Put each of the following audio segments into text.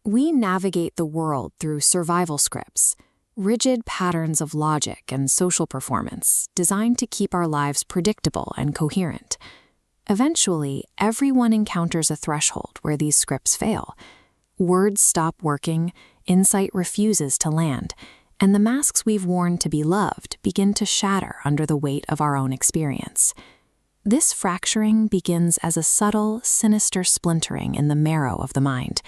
We navigate the world through survival scripts, rigid patterns of logic and social performance designed to keep our lives predictable and coherent. Eventually, everyone encounters a threshold where these scripts fail. Words stop working, insight refuses to land, and the masks we've worn to be loved begin to shatter under the weight of our own experience. This fracturing begins as a subtle, sinister splintering in the marrow of the mind,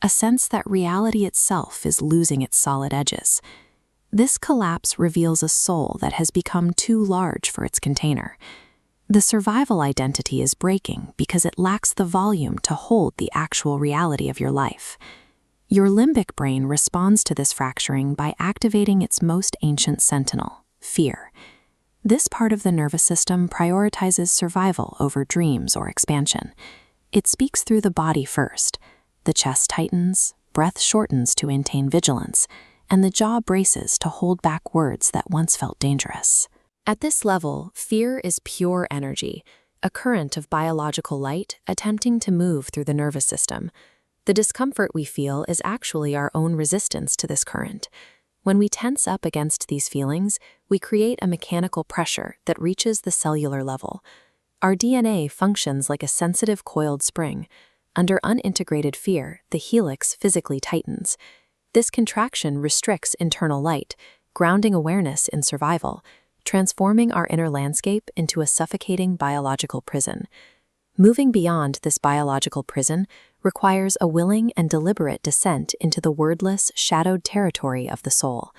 a sense that reality itself is losing its solid edges. This collapse reveals a soul that has become too large for its container. The survival identity is breaking because it lacks the volume to hold the actual reality of your life. Your limbic brain responds to this fracturing by activating its most ancient sentinel, fear. This part of the nervous system prioritizes survival over dreams or expansion. It speaks through the body first. The chest tightens, breath shortens to maintain vigilance, and the jaw braces to hold back words that once felt dangerous. At this level, fear is pure energy, a current of biological light attempting to move through the nervous system. The discomfort we feel is actually our own resistance to this current. When we tense up against these feelings, we create a mechanical pressure that reaches the cellular level. Our DNA functions like a sensitive coiled spring. Under unintegrated fear, the helix physically tightens. This contraction restricts internal light, grounding awareness in survival, transforming our inner landscape into a suffocating biological prison. Moving beyond this biological prison requires a willing and deliberate descent into the wordless, shadowed territory of the soul.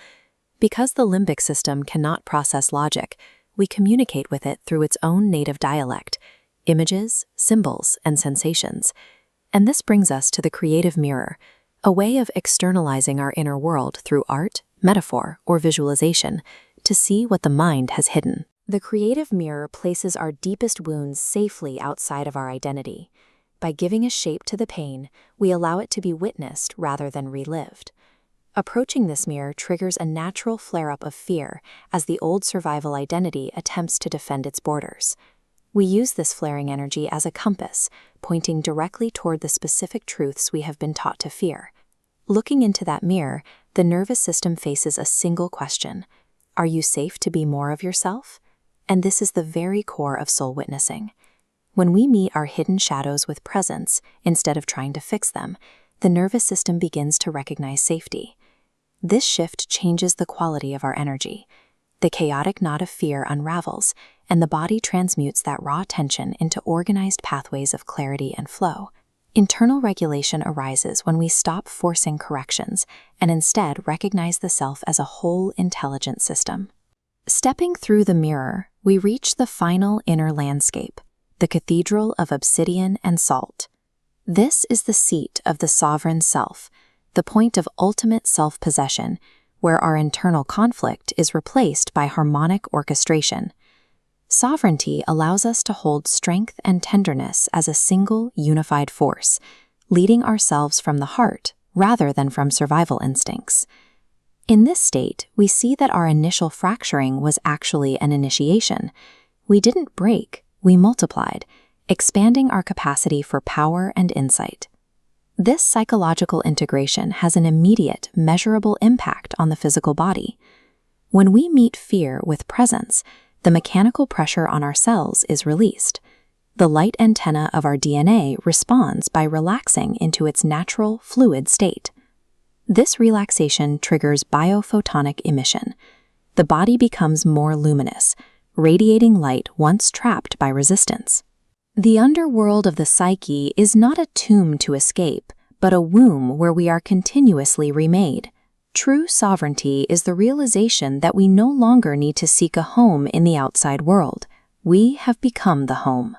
Because the limbic system cannot process logic, we communicate with it through its own native dialect, images, symbols, and sensations. And this brings us to the creative mirror, a way of externalizing our inner world through art, metaphor, or visualization to see what the mind has hidden. The creative mirror places our deepest wounds safely outside of our identity. By giving a shape to the pain, we allow it to be witnessed rather than relived. Approaching this mirror triggers a natural flare-up of fear as the old survival identity attempts to defend its borders. We use this flaring energy as a compass, pointing directly toward the specific truths we have been taught to fear. Looking into that mirror, the nervous system faces a single question: are you safe to be more of yourself? And this is the very core of soul witnessing. When we meet our hidden shadows with presence, instead of trying to fix them, the nervous system begins to recognize safety. This shift changes the quality of our energy. The chaotic knot of fear unravels, and the body transmutes that raw tension into organized pathways of clarity and flow. Internal regulation arises when we stop forcing corrections and instead recognize the self as a whole intelligent system. Stepping through the mirror, we reach the final inner landscape, the cathedral of obsidian and salt. This is the seat of the sovereign self, the point of ultimate self-possession, where our internal conflict is replaced by harmonic orchestration. Sovereignty allows us to hold strength and tenderness as a single, unified force, leading ourselves from the heart rather than from survival instincts. In this state, we see that our initial fracturing was actually an initiation. We didn't break, we multiplied, expanding our capacity for power and insight. This psychological integration has an immediate, measurable impact on the physical body. When we meet fear with presence, the mechanical pressure on our cells is released. The light antenna of our DNA responds by relaxing into its natural, fluid state. This relaxation triggers biophotonic emission. The body becomes more luminous, radiating light once trapped by resistance. The underworld of the psyche is not a tomb to escape, but a womb where we are continuously remade. True sovereignty is the realization that we no longer need to seek a home in the outside world. We have become the home.